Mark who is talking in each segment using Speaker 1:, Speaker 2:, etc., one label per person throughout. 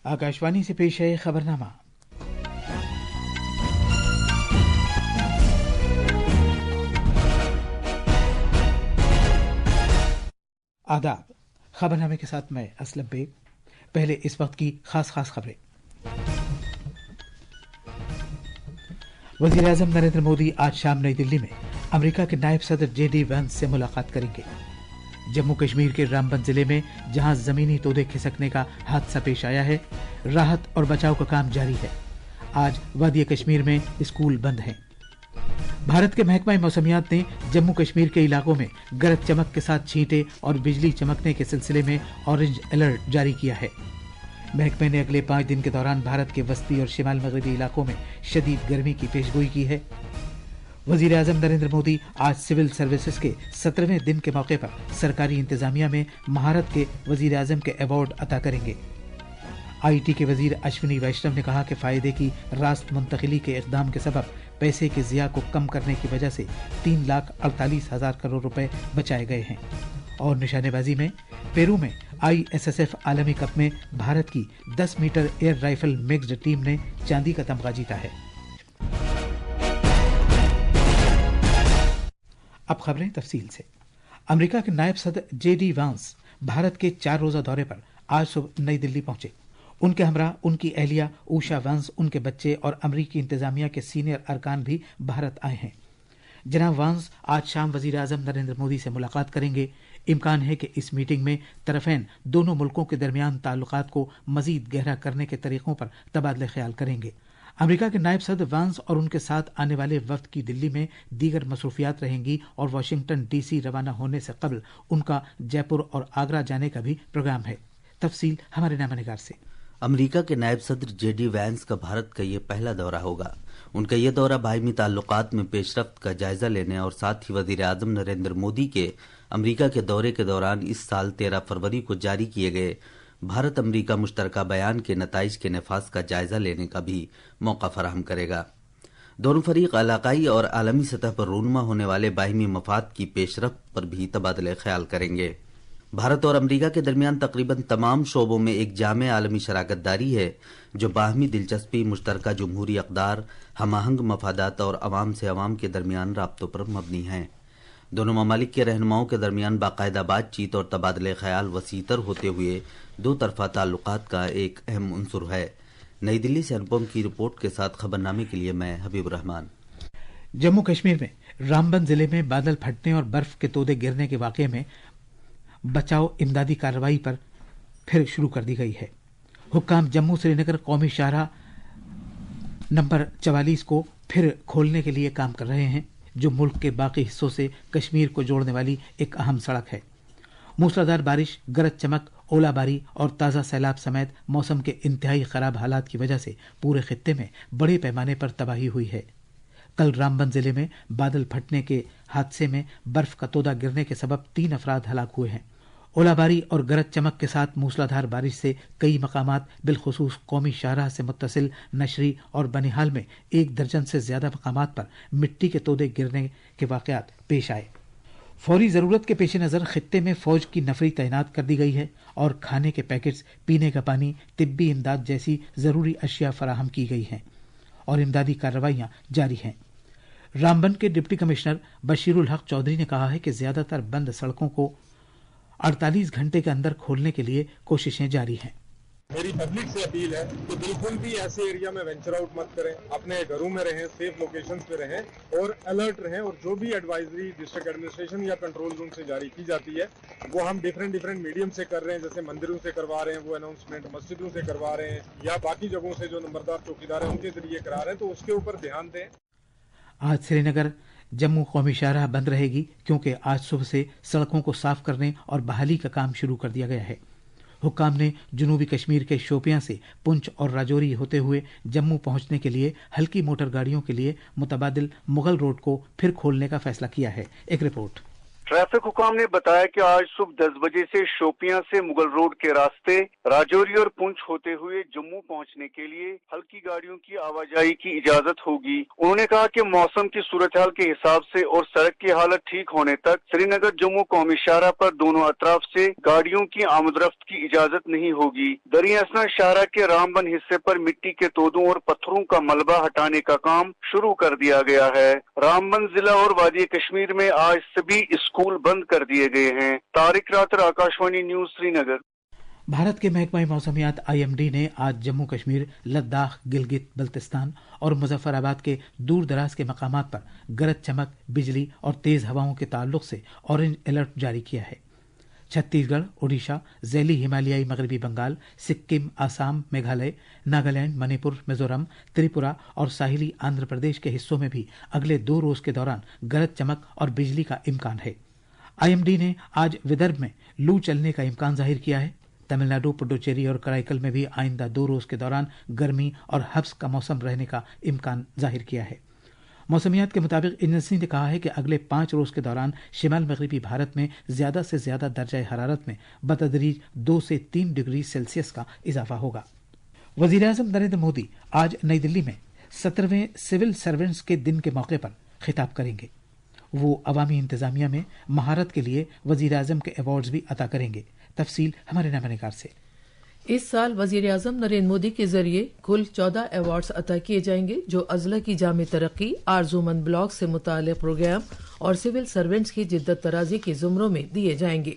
Speaker 1: आकाशवाणी से पेश है खबरनामा। आदाब। खबरनामे के साथ मैं असलम बेग। पहले इस वक्त की खास खबरें। वजीर आजम नरेंद्र मोदी आज शाम नई दिल्ली में अमेरिका के नायब सदर JD वैंस से मुलाकात करेंगे। जम्मू कश्मीर के रामबन जिले में जहां जमीनी तोदे खिसकने का हादसा पेश आया है, राहत और बचाव का काम जारी है। आज वादी कश्मीर में स्कूल बंद हैं। भारत के महकमा मौसमियात ने जम्मू कश्मीर के इलाकों में गरज चमक के साथ छींटे और बिजली चमकने के सिलसिले में ऑरेंज अलर्ट जारी किया है। महकमे ने अगले 5 दिन के दौरान भारत के वस्ती और शिमाल मगरबी इलाकों में शदीद गर्मी की पेशगोई की है। वजीर आजम नरेंद्र मोदी आज सिविल सर्विसेज के 17वें दिन के मौके पर सरकारी इंतजामिया में महारत के वजीर आजम के अवार्ड अता करेंगे। IT के वजीर अश्विनी वैष्णव ने कहा कि फायदे की रास्त मुंतकिली के इक़दाम के सबब पैसे के ज़िया को कम करने की वजह से 3,48,000 करोड़ रुपए बचाए गए हैं। और निशानेबाजी में पेरू में ISSF आलमी कप में भारत की 10 metre air rifle mixed team ने चांदी का तमगा जीता है। अब खबरें तफसील से। अमेरिका के नायब सदर JD वैंस भारत के 4 रोजा दौरे पर आज सुबह नई दिल्ली पहुंचे। उनके हमरा उनकी अहलिया ऊषा वैंस, उनके बच्चे और अमरीकी इंतजामिया के सीनियर अरकान भी भारत आए हैं। जनाब वैंस आज शाम वजीर आजम नरेंद्र मोदी से मुलाकात करेंगे। इम्कान है कि इस मीटिंग में तरफैन दोनों मुल्कों के दरमियान ताल्लुकात को मजीद गहरा करने के तरीकों पर तबादले ख्याल करेंगे। अमेरिका के नायब सदर वैंस और उनके साथ आने वाले वफ्द की दिल्ली में दीगर मसरूफियात रहेंगी और वाशिंगटन DC रवाना होने से कबल उनका जयपुर और आगरा जाने का भी प्रोग्राम है। तफसील हमारे नामनिगार से।
Speaker 2: अमेरिका के नायब सदर JD वैंस का भारत का ये पहला दौरा होगा। उनका ये दौरा बाहिमी ताल्लुकात में पेशरफ्त का जायजा लेने और साथ ही वजीर आजम नरेंद्र मोदी के अमेरिका के दौरे के दौरान इस साल 13 फरवरी को जारी किए गए भारत अमेरिका मुश्तरका बयान के नताइज के नफाज का जायजा लेने का भी मौका फराहम करेगा। दोनों फरीक इलाकाई और आलमी सतह पर रूनमा होने वाले बाहिमी मफाद की पेशरफ्त पर भी तबादले ख्याल करेंगे। भारत और अमेरिका के दरमियान तकरीबन तमाम शोबों में एक जामे आलमी शराकत दारी है जो बाहमी दिलचस्पी, मुश्तरका जमहूरी अक़दार, हमाहंग मफादात और अवाम से अवाम के दरमियान राब्तों पर मबनी हैं। दोनों ममालिक के रहनुमाओं के दरमियान बाकायदा बातचीत और तबादले ख्याल वसीतर होते हुए दो तरफा ताल्लुकात का एक अहम उन्सुर है। नई दिल्ली से अनुपम की रिपोर्ट के साथ खबरनामे के लिए मैं हबीब रहमान।
Speaker 1: जम्मू कश्मीर में रामबन जिले में बादल फटने और बर्फ के तोदे गिरने के वाक़े में बचाव इमदादी कार्रवाई पर फिर शुरू कर दी गई है। हुक्काम जम्मू श्रीनगर कौमी शाहराह नंबर 44 को फिर खोलने के लिए काम कर रहे हैं, जो मुल्क के बाकी हिस्सों से कश्मीर को जोड़ने वाली एक अहम सड़क है। मूसलाधार बारिश, गरज चमक, ओलाबारी और ताज़ा सैलाब समेत मौसम के इंतहाई खराब हालात की वजह से पूरे खित्ते में बड़े पैमाने पर तबाही हुई है। कल रामबन जिले में बादल फटने के हादसे में बर्फ का तोदा गिरने के सबब 3 अफराद हलाक हुए हैं। ओलाबारी और गरज चमक के साथ मूसलाधार बारिश से कई मकामात बिलखुसूस कौमी शाहराह से मुत्तसिल नशरी और बनिहाल में 1 दर्जन से ज्यादा मकामात पर मिट्टी के तोदे गिरने के वाक़यात पेश आए। फौरी ज़रूरत के पेश नज़र खित्ते में फौज की नफरी तैनात कर दी गई है और खाने के पैकेट्स, पीने का पानी, तिब्बी इमदाद जैसी ज़रूरी अशिया फराहम की गई हैं और इमदादी कार्रवाइयाँ जारी हैं। रामबन के डिप्टी कमिश्नर बशीरुल हक चौधरी ने कहा है कि ज्यादातर बंद सड़कों को 48 घंटे के अंदर खोलने के लिए कोशिशें जारी हैं।
Speaker 3: मेरी पब्लिक से अपील है कि बिल्कुल भी ऐसे एरिया में वेंचर आउट मत करें, अपने घरों में रहें, सेफ लोकेशंस पे रहें और अलर्ट रहें। और जो भी एडवाइजरी डिस्ट्रिक्ट एडमिनिस्ट्रेशन या कंट्रोल रूम से जारी की जाती है वो हम डिफरेंट मीडियम से कर रहे हैं। जैसे मंदिरों से करवा रहे हैं वो अनाउंसमेंट, मस्जिदों से करवा रहे हैं या बाकी जगहों से जो नंबरदार चौकीदार हैं उनके जरिए करा रहे हैं, तो उसके ऊपर ध्यान दें।
Speaker 1: आज श्रीनगर जम्मू कौमी शाहराह बंद रहेगी क्योंकि आज सुबह से सड़कों को साफ करने और बहाली का काम शुरू कर दिया गया है। हुक्काम ने जनूबी कश्मीर के शोपियां से पुंछ और राजौरी होते हुए जम्मू पहुंचने के लिए हल्की मोटर गाड़ियों के लिए मुतबादिल मुगल रोड को फिर खोलने का फैसला किया है। एक रिपोर्ट।
Speaker 4: ट्रैफिक हुकाम ने बताया कि आज सुबह 10 बजे से शोपियां से मुगल रोड के रास्ते राजौरी और पुंछ होते हुए जम्मू पहुंचने के लिए हल्की गाड़ियों की आवाजाही की इजाजत होगी। उन्होंने कहा कि मौसम की सूरत हाल के हिसाब से और सड़क की हालत ठीक होने तक श्रीनगर जम्मू कौमी शाहराह पर दोनों अतराफ से गाड़ियों की आमदरफ्त की इजाजत नहीं होगी। दरिया असना शाहराह के रामबन हिस्से पर मिट्टी के तोदों और पत्थरों का मलबा हटाने का काम शुरू कर दिया गया है। रामबन जिला और वादी कश्मीर में आज सभी स्कूल बंद कर दिए गए हैं। तारिक रातर, आकाशवाणी न्यूज, श्रीनगर।
Speaker 1: भारत के महकमा मौसमियात IMD ने आज जम्मू कश्मीर, लद्दाख, गिलगित बल्तिस्तान और मुजफ्फराबाद के दूर दराज के मकामात पर गरज चमक, बिजली और तेज हवाओं के ताल्लुक से ऑरेंज अलर्ट जारी किया है। छत्तीसगढ़, ओडिशा, ज़ैली हिमालयाई मगरबी बंगाल, सिक्किम, आसाम, मेघालय, नागालैंड, मणिपुर, मिजोरम, त्रिपुरा और साहिली आंध्र प्रदेश के हिस्सों में भी अगले 2 रोज के दौरान गरज चमक और बिजली का इम्कान है। IMD ने आज विदर्भ में लू चलने का इम्कान जाहिर किया है। तमिलनाडु, पुडुचेरी और कराईकल में भी आइंदा 2 रोज के दौरान गर्मी और हब्स का मौसम रहने का इम्कान जाहिर किया है। मौसमियात के मुताबिक एजेंसी ने कहा है कि अगले 5 रोज के दौरान शिमाल मगरबी भारत में ज्यादा से ज्यादा दर्जा हरारत में बतदरीज 2 से 3 डिग्री सेल्सियस का इजाफा होगा। वज़ीर-ए-आज़म नरेंद्र मोदी आज नई दिल्ली में 17वें सिविल सर्वेंट्स के दिन के मौके पर खिताब करेंगे। वो अवामी इंतजामिया में महारत के लिए वज़ीर-ए-आज़म के अवार्ड्स भी अता करेंगे। तफसील हमारे नामनिगार से।
Speaker 5: इस साल वजीर आजम नरेंद्र मोदी के जरिए कुल 14 अवार्ड्स अता किए जाएंगे, जो अजला की जामे तरक्की, आरजूमंद ब्लॉक से मुताल्लिक़ प्रोग्राम और सिविल सर्वेंट्स की जिद्दत तराजी के जुमरों में दिए जाएंगे।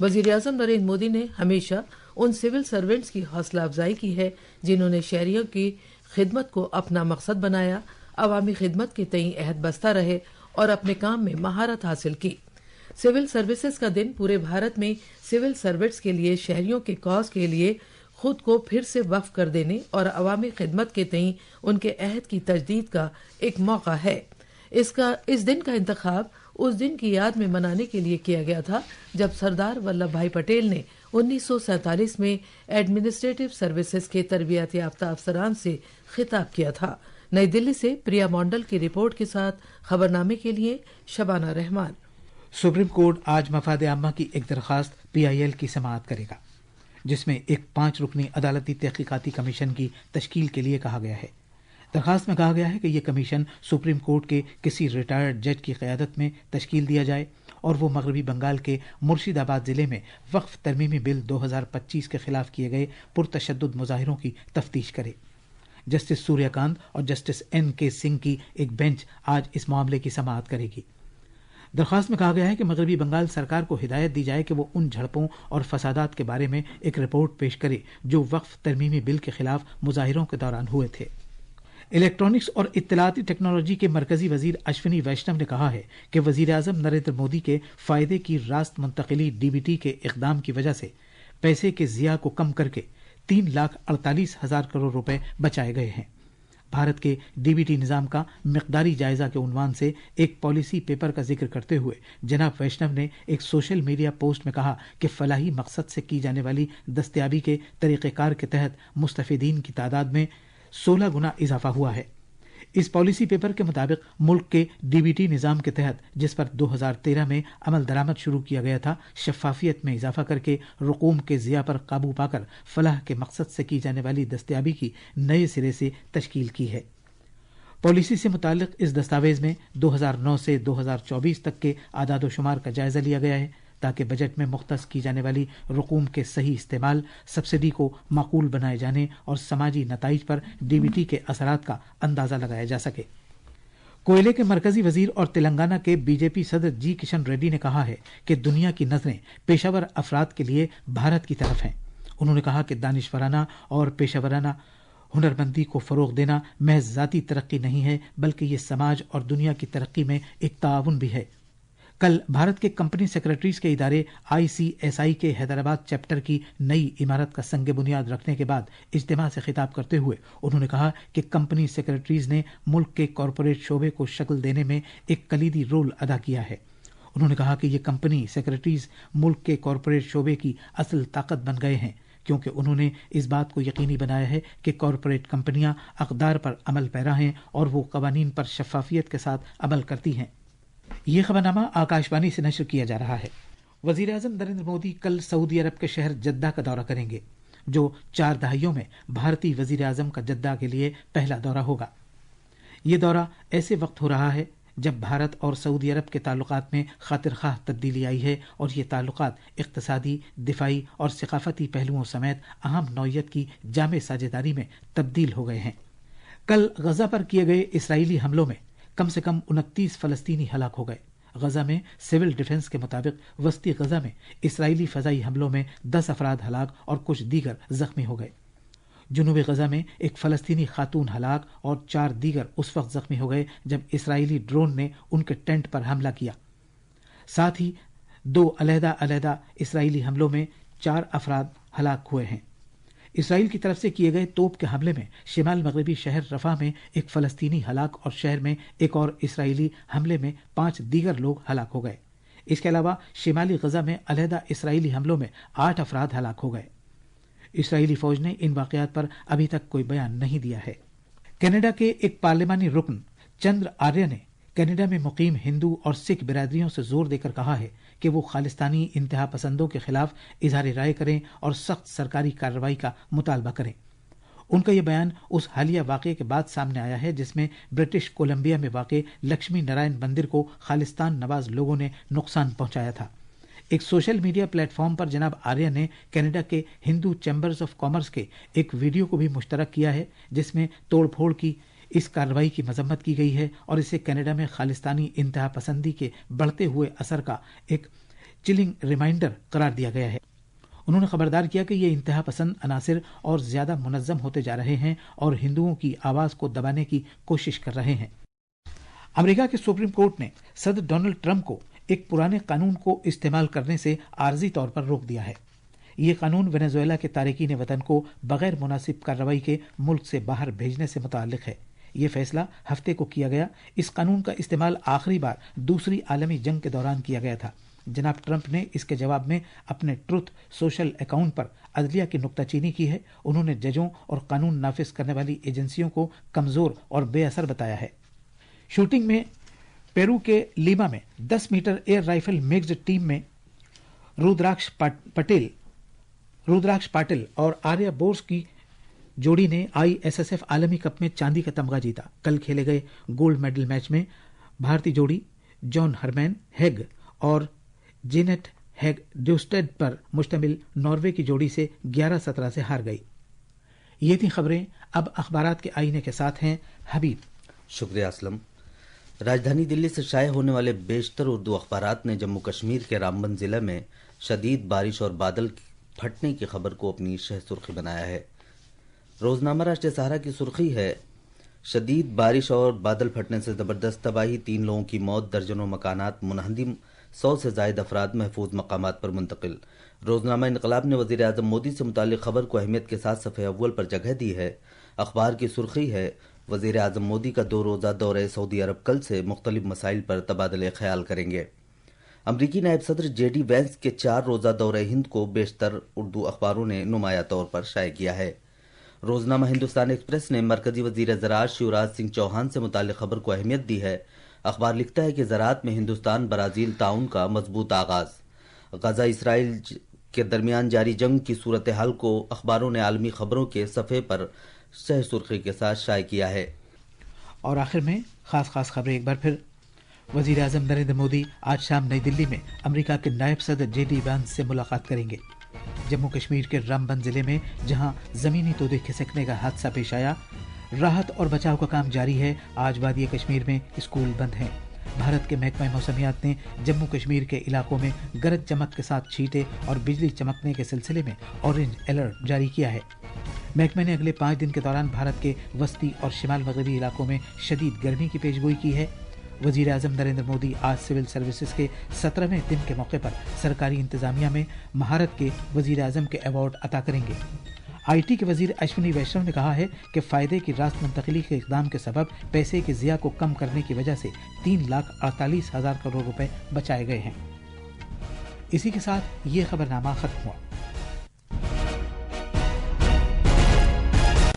Speaker 5: वजीर आजम नरेंद्र मोदी ने हमेशा उन सिविल सर्वेंट्स की हौसला अफजाई की है जिन्होंने शहरियों की खिदमत को अपना मकसद बनाया, अवामी खिदमत के तई अहद बस्ता रहे और अपने काम में महारत हासिल की। सिविल सर्विसेज का दिन पूरे भारत में सिविल सर्वेंट्स के लिए शहरियों के कॉज के लिए खुद को फिर से वक्फ कर देने और अवामी खिदमत के तई उनके अहद की तजदीद का एक मौका है। इस दिन का इंतखाब उस दिन की याद में मनाने के लिए किया गया था जब सरदार वल्लभ भाई पटेल ने 1947 में एडमिनिस्ट्रेटिव सर्विसेज के तरबियत याफ्ता अफसरान से खिताब किया था। नई दिल्ली से प्रिया मॉन्डल की रिपोर्ट के साथ खबरनामे के लिए शबाना रहमान।
Speaker 1: सुप्रीम कोर्ट आज मफाद आमा की एक दरखास्त PIL की समाअत करेगा, जिसमें एक 5 रुकनी अदालती तहकीकाती कमीशन की तश्कील के लिए कहा गया है। दरखास्त में कहा गया है कि यह कमीशन सुप्रीम कोर्ट के किसी रिटायर्ड जज की क़यादत में तश्कील दिया जाए और वो मगरबी बंगाल के मुर्शिदाबाद जिले में वक्फ तरमीमी बिल 2025 के खिलाफ किए गए पुरतशद्दुद मुजाहिरों की तफ्तीश करे। जस्टिस सूर्यकांत और जस्टिस NK सिंह की एक बेंच आज इस मामले की समाअत करेगी। दरखास्त में कहा गया है कि मगरबी बंगाल सरकार को हिदायत दी जाए कि वो उन झड़पों और फसादात के बारे में एक रिपोर्ट पेश करे जो वक्फ तरमीमी बिल के खिलाफ मुजाहिरों के दौरान हुए थे। इलेक्ट्रॉनिक्स और इत्तलाती टेक्नोलॉजी के मरकजी वजीर अश्विनी वैष्णव ने कहा है कि वजीर आजम नरेंद्र मोदी के फायदे की रास्त मुंतकिली DBT के इकदाम की वजह से पैसे के ज़िया को कम करके 3,48,000 करोड़ रुपए बचाए गए हैं। भारत के DBT निज़ाम का मिक़दारी जायजा के उन्वान से एक पॉलिसी पेपर का जिक्र करते हुए जनाब वैष्णव ने एक सोशल मीडिया पोस्ट में कहा कि फलाही मकसद से की जाने वाली दस्तयाबी के तरीक़ेकार के तहत मुस्तफ़ीदीन की तादाद में 16 गुना इजाफा हुआ है। इस पॉलिसी पेपर के मुताबिक मुल्क के DBT निज़ाम के तहत, जिस पर 2013 में अमल दरामद शुरू किया गया था, शफ़ाफियत में इजाफा करके रुकूम के ज़िया पर काबू पाकर फलाह के मकसद से की जाने वाली दस्तयाबी की नए सिरे से तश्कील की है। पॉलिसी से मुताल्लिक इस दस्तावेज में 2009 से 2024 तक के आदाद व शुमार का जायजा लिया गया है ताकि बजट में मुख्तस की जाने वाली रुकूम के सही इस्तेमाल, सब्सिडी को माकूल बनाए जाने और समाजी नताइज पर DBT के असरात का अंदाजा लगाया जा सके। कोयले के मरकजी वजीर और तेलंगाना के BJP सदर G किशन रेड्डी ने कहा है कि दुनिया की नजरें पेशावर अफराद के लिए भारत की तरफ हैं। उन्होंने कहा कि दानिशवराना और पेशावराना हुनरमंदी को फरोग देना महज ज़ाती तरक्की नहीं है, बल्कि ये समाज और दुनिया की तरक्की में एक ताउन भी है। कल भारत के कंपनी सेक्रेटरीज के इदारे ICSI के हैदराबाद चैप्टर की नई इमारत का संग बुनियाद रखने के बाद इज्तिमा से खिताब करते हुए उन्होंने कहा कि कंपनी सेक्रेटरीज ने मुल्क के कॉरपोरेट शोबे को शक्ल देने में एक कलीदी रोल अदा किया है। उन्होंने कहा कि ये कंपनी सेक्रेटरीज मुल्क के कॉरपोरेट शोबे की असल ताकत बन गए हैं, क्योंकि उन्होंने इस बात को यकीनी बनाया है कि कॉरपोरेट कंपनियां अक़दार पर अमल पैरा हैं और वो कवानीन पर शफ़ाफियत के साथ अमल करती हैं। ये खबरनामा आकाशवाणी से नशर किया जा रहा है। वजीर आजम नरेंद्र मोदी कल सऊदी अरब के शहर जद्दा का दौरा करेंगे, जो 4 दहाइयों में भारतीय वजीर आजम का जद्दा के लिए पहला दौरा होगा। ये दौरा ऐसे वक्त हो रहा है जब भारत और सऊदी अरब के ताल्लुकात में खातिर खाह तब्दीली आई है और ये ताल्लुकात इक्तसादी, दिफाई और सकाफती पहलुओं समेत अहम नौयत की जामे साझेदारी में तब्दील हो गए हैं। कल गजा पर किए गए इसराइली हमलों में कम से कम 29 फलस्तीनी हलाक हो गए। गजा में सिविल डिफेंस के मुताबिक वस्ती गजा में इसराइली फजाई हमलों में 10 अफराद हलाक और कुछ दीगर जख्मी हो गए। जुनूबी गजा में एक फलस्तीनी खातून हलाक और 4 दीगर उस वक्त जख्मी हो गए जब इसराइली ड्रोन ने उनके टेंट पर हमला किया। साथ ही 2 अलहदा इसराइली हमलों में 4 अफराद हलाक हुए हैं। इसराइल की तरफ से किए गए तोप के हमले में शिमाल मगरबी शहर रफा में एक फलस्तीनी हलाक और शहर में एक और इसराइली हमले में 5 दीगर लोग हलाक हो गए। इसके अलावा शिमाली गजा में अलहदा इसराइली हमलों में 8 अफराद हलाक हो गए। इसराइली फौज ने इन वाकयात पर अभी तक कोई बयान नहीं दिया है। कनाडा के एक पार्लिमानी रुकन चंद्र आर्य ने कनाडा में मुकीम हिंदू और सिख बिरादरियों से जोर देकर कहा है कि वो खालिस्तानी इंतहा पसंदों के खिलाफ इजहार राय करें और सख्त सरकारी कार्रवाई का मुतालबा करें। उनका यह बयान उस हालिया वाक़े के बाद सामने आया है जिसमें ब्रिटिश कोलंबिया में वाक़े लक्ष्मी नारायण मंदिर को खालिस्तान नवाज लोगों ने नुकसान पहुंचाया था। एक सोशल मीडिया प्लेटफॉर्म पर जनाब आर्य ने कनाडा के हिंदू चैम्बर्स ऑफ कॉमर्स के एक वीडियो को भी मुश्तरक किया है जिसमें तोड़फोड़ की इस कार्रवाई की मजम्मत की गई है और इसे कनाडा में खालिस्तानी इंतहा पसंदी के बढ़ते हुए असर का एक चिलिंग रिमाइंडर करार दिया गया है। उन्होंने खबरदार किया कि ये इंतहा पसंद अनासिर और ज्यादा मुनज्जम होते जा रहे हैं और हिंदुओं की आवाज को दबाने की कोशिश कर रहे हैं। अमेरिका के सुप्रीम कोर्ट ने सदर डोनाल्ड ट्रंप को एक पुराने कानून को इस्तेमाल करने से आर्जी तौर पर रोक दिया है। ये कानून वेनेजुएला के तारिकीन वतन को बगैर मुनासिब कार्रवाई के मुल्क से बाहर भेजने से मुताल्लिक है। ये फैसला हफ्ते को किया गया। इस कानून का इस्तेमाल आखिरी बार दूसरी आलमी जंग के दौरान किया गया था। जनाब ट्रंप ने इसके जवाब में अपने ट्रुथ सोशल अकाउंट पर अदलिया की नुक्ताचीनी की है। उन्होंने जजों और कानून नाफिज करने वाली एजेंसियों को कमजोर और बेअसर बताया है। शूटिंग में पेरू के लीमा में 10 metre air rifle mixed team में रुद्राक्ष पाटिल और आर्या बोस की जोड़ी ने ISSF आलमी कप में चांदी का तमगा जीता। कल खेले गए गोल्ड मेडल मैच में भारतीय जोड़ी जॉन हरमैन हेग और जेनेट हेग ड्यूस्टेड पर मुश्तमिल नॉर्वे की जोड़ी से 11-17 से हार गई। ये थी खबरें। अब अखबारात के आईने के साथ हैं हबीब।
Speaker 2: शुक्रिया असलम। राजधानी दिल्ली से शाये होने वाले बेशतर उर्दू अखबारात ने जम्मू कश्मीर के रामबन जिले में शदीद बारिश और बादल फटने की खबर को अपनी शह सुर्खी बनाया है। रोजनामा राष्ट्रीय सहारा की सुर्खी है, शदीद बारिश और बादल फटने से जबरदस्त तबाही, 3 लोगों की मौत, दर्जनों मकानात मुनहदिम, 100 से जायद अफराद महफूज मकामात पर मुंतकिल। रोजनामा इनकलाब ने वजीर आजम मोदी से मुतालिक खबर को अहमियत के साथ सफ़े अव्वल पर जगह दी है। अखबार की सुर्खी है, वजीर आजम मोदी का 2 रोज़ा दौरे सऊदी अरब कल से मुख्तलिफ मसाइल पर तबादले ख्याल करेंगे। अमरीकी नायब सदर JD वैंस के 4 रोज़ा दौरे हिंद को बेशतर उर्दू अखबारों ने नुमाया तौर पर शाये किया है। रोजनामा हिंदुस्तान एक्सप्रेस ने मरकजी वजीर ज़राअत शिवराज सिंह चौहान से मुतालिक खबर को अहमियत दी है। अखबार लिखता है कि ज़राअत में हिंदुस्तान ब्राज़ील ताउन का मजबूत आगाज। गजा इसराइल के दरमियान जारी जंग की सूरत हाल को अखबारों ने आलमी खबरों के सफ़े पर शह सुर्खी के साथ शाये किया है।
Speaker 1: और आखिर में खास खबरें एक बार फिर। वजीर आजम नरेंद्र मोदी आज शाम नई दिल्ली में अमेरिका के नायब सदर JD वैंस से मुलाकात करेंगे। जम्मू कश्मीर के रामबन जिले में जहां जमीनी तोदे खिसकने का हादसा पेश आया, राहत और बचाव का काम जारी है। आज वादी कश्मीर में स्कूल बंद हैं। भारत के महकमा मौसमियात ने जम्मू कश्मीर के इलाकों में गरज चमक के साथ छींटे और बिजली चमकने के सिलसिले में ऑरेंज अलर्ट जारी किया है। महकमे ने अगले 5 दिन के दौरान भारत के वस्ती और शिमाल मगरबी इलाकों में शदीद गर्मी की पेशगोई की है। वजीर आजम नरेंद्र मोदी आज सिविल सर्विसेज के 17वें दिन के मौके पर सरकारी इंतजामिया में महारत के वजीर आजम के अवार्ड अता करेंगे। IT के वजीर अश्विनी वैष्णव ने कहा है कि फायदे की रास्त मुंतकिली के इक़दाम के सबब पैसे के ज़िया को कम करने की वजह से 3,48,000 करोड़ रुपए बचाए गए हैं। इसी के साथ ये खबरनामा खत्म हुआ।